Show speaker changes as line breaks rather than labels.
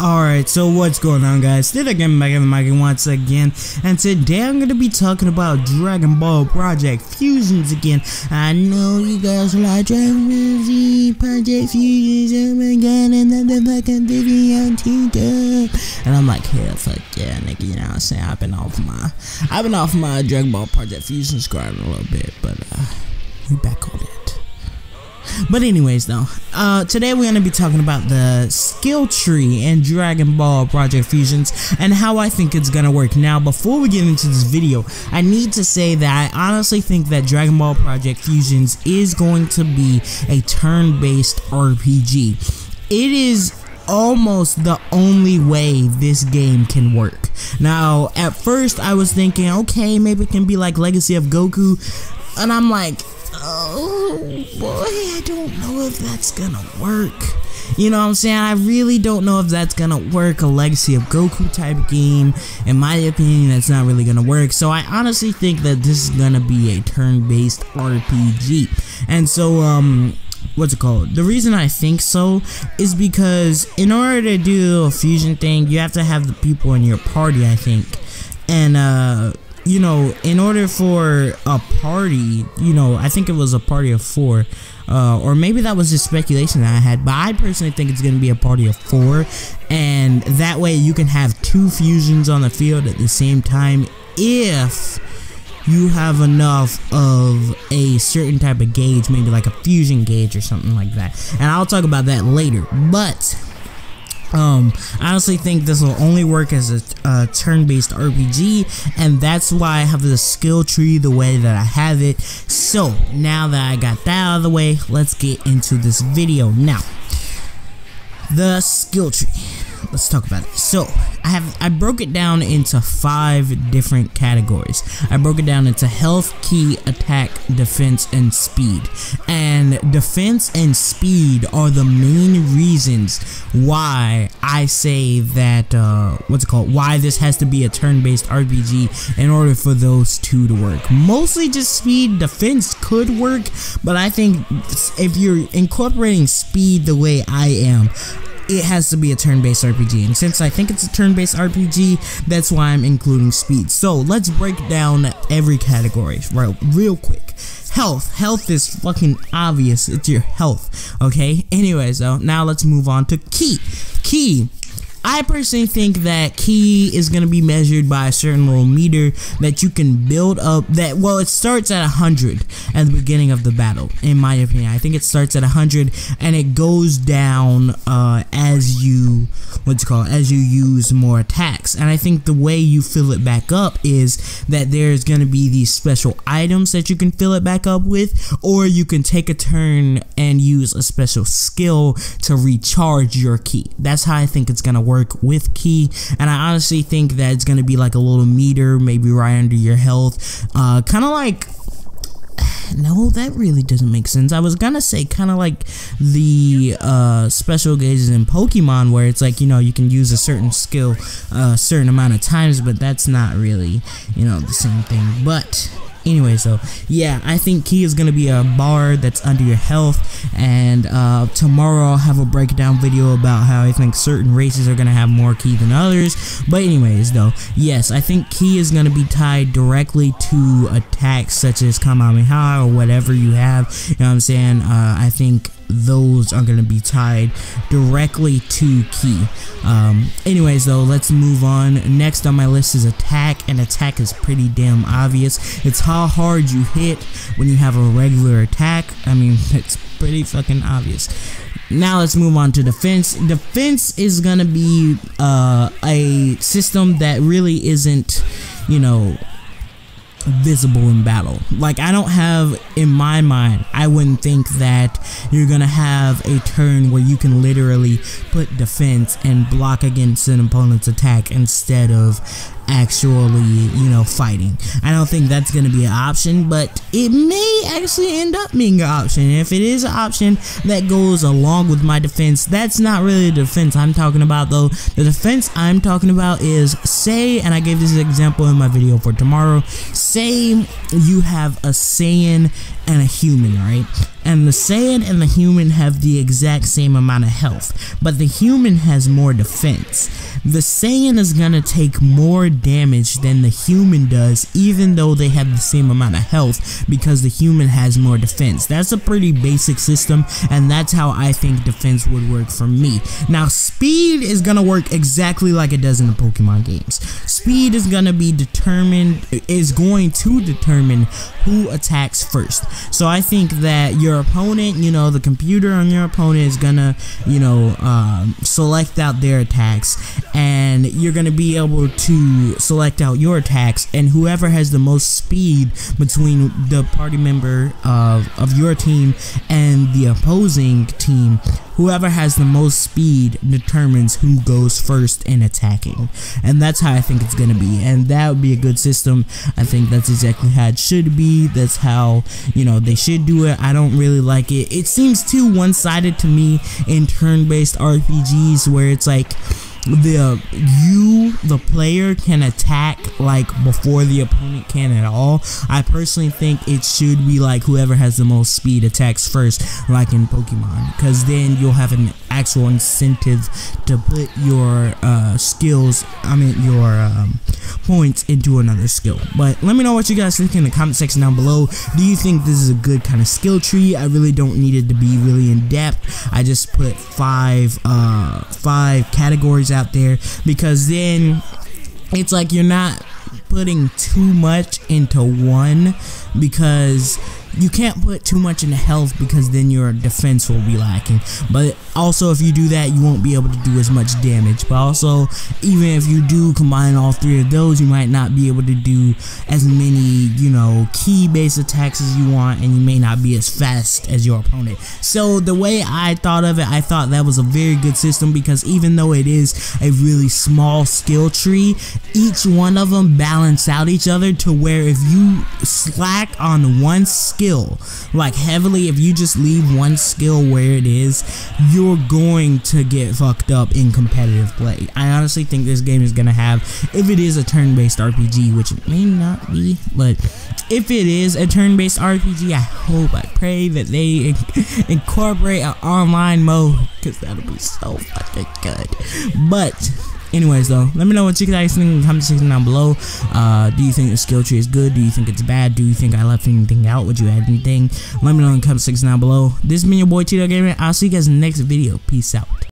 Alright, so what's going on, guys? Today again, back in the mic once again, and today I'm gonna be talking about Dragon Ball Project Fusions again. I know you guys like Dragon Ball Z Project Fusions, oh my god, another fucking video on TikTok. And I'm like, yeah, fuck yeah, nigga, you know what I'm saying? I've been off my Dragon Ball Project Fusions grind a little bit, but we back on it. But anyways though, today we're going to be talking about the skill tree in Dragon Ball Project Fusions and how I think it's going to work. Now, before we get into this video, I need to say that I honestly think that Dragon Ball Project Fusions is going to be a turn-based RPG. It is almost the only way this game can work. Now, at first I was thinking, okay, maybe it can be like Legacy of Goku, and I'm like, oh boy, I don't know if that's gonna work. You know what I'm saying? I really don't know if that's gonna work. A Legacy of Goku type game, in my opinion, that's not really gonna work. So I honestly think that this is gonna be a turn-based RPG. And so what's it called? The reason I think so is because in order to do a fusion thing, you have to have the people in your party, I think. And you know, in order for a party, you know, I think it was a party of 4, or maybe that was just speculation that I had, but I personally think it's going to be a party of 4, and that way you can have 2 fusions on the field at the same time if you have enough of a certain type of gauge, maybe like a fusion gauge or something like that, and I'll talk about that later. But I honestly think this will only work as a turn-based RPG, and that's why I have the skill tree the way that I have it. So now that I got that out of the way, let's get into this video. Now, the skill tree, let's talk about it. So I broke it down into 5 different categories. I broke it down into health, ki, attack, defense, and speed. And defense and speed are the main reasons why I say that why this has to be a turn-based RPG in order for those 2 to work. Mostly just speed. Defense could work, but I think if you're incorporating speed the way I am, it has to be a turn-based RPG, and since I think it's a turn-based RPG, that's why I'm including speed. So let's break down every category real quick. Health is fucking obvious. It's your health, okay? Anyways though, now let's move on to ki. I personally think that ki is going to be measured by a certain little meter that you can build up. That, well, it starts at 100 at the beginning of the battle, in my opinion. I think it starts at 100 and it goes down as you use more attacks. And I think the way you fill it back up is that there's going to be these special items that you can fill it back up with, or you can take a turn and use a special skill to recharge your ki. That's how I think it's going to work with ki, and I honestly think that it's gonna be like a little meter, maybe right under your health, kind of like, no, that really doesn't make sense. I was gonna say kind of like the special gauges in Pokemon, where it's like, you know, you can use a certain skill a certain amount of times, but that's not really, you know, the same thing. But anyways though, yeah, I think ki is gonna be a bar that's under your health, and tomorrow I'll have a breakdown video about how I think certain races are gonna have more ki than others. But anyways though, yes, I think ki is gonna be tied directly to attacks such as Kamehameha or whatever you have, you know what I'm saying? I think those are going to be tied directly to ki. Anyways though, let's move on. Next on my list is attack, and attack is pretty damn obvious. It's how hard you hit when you have a regular attack. I mean, it's pretty fucking obvious. Now let's move on to defense. Defense is gonna be a system that really isn't, you know, visible in battle. Like, I don't have, in my mind, I wouldn't think that you're gonna have a turn where you can literally put defense and block against an opponent's attack instead of actually, you know, fighting. I don't think that's gonna be an option, but it may actually end up being an option. If it is an option that goes along with my defense, that's not really the defense I'm talking about though. The defense I'm talking about is, say, and I gave this example in my video for tomorrow, say you have a Saiyan and a human, right? and the Saiyan and the human have the exact same amount of health, but the human has more defense. The Saiyan is gonna take more damage than the human does, even though they have the same amount of health, because the human has more defense. That's a pretty basic system, and that's how I think defense would work for me. Now, speed is gonna work exactly like it does in the Pokemon games. Speed is going to determine who attacks first. So I think that your opponent, the computer on your opponent is gonna, select out their attacks, and you're gonna be able to select out your attacks, and whoever has the most speed between the party member of your team and the opposing team, whoever has the most speed determines who goes first in attacking. And that's how I think it's gonna be, and that would be a good system. I think that's exactly how it should be. That's how, they should do it. I don't really like it. It seems too one-sided to me in turn-based RPGs, where it's like the player can attack like before the opponent can at all. I personally think it should be like whoever has the most speed attacks first, like in Pokemon, because then you'll have an actual incentive to put your points into another skill. But let me know what you guys think in the comment section down below. Do you think this is a good kind of skill tree? I really don't need it to be really in depth. I just put five categories out there, because then it's like you're not putting too much into one, because you can't put too much into health, because then your defense will be lacking. But also, if you do that, you won't be able to do as much damage. But also, even if you do combine all three of those, you might not be able to do as many, key based attacks as you want, and you may not be as fast as your opponent. So the way I thought of it, I thought that was a very good system, because even though it is a really small skill tree, each one of them balance out each other, to where if you slack on one skill, like heavily, if you just leave one skill where it is, you're going to get fucked up in competitive play. I honestly think this game is gonna have, if it is a turn-based RPG, which it may not be, but if it is a turn-based RPG, I pray that they incorporate an online mode, because that'll be so fucking good. But anyways, though, let me know what you guys think in the comment section down below. Do you think the skill tree is good? Do you think it's bad? Do you think I left anything out? Would you add anything? Let me know in the comment section down below. This has been your boy Cheeto Gamer. I'll see you guys in the next video. Peace out.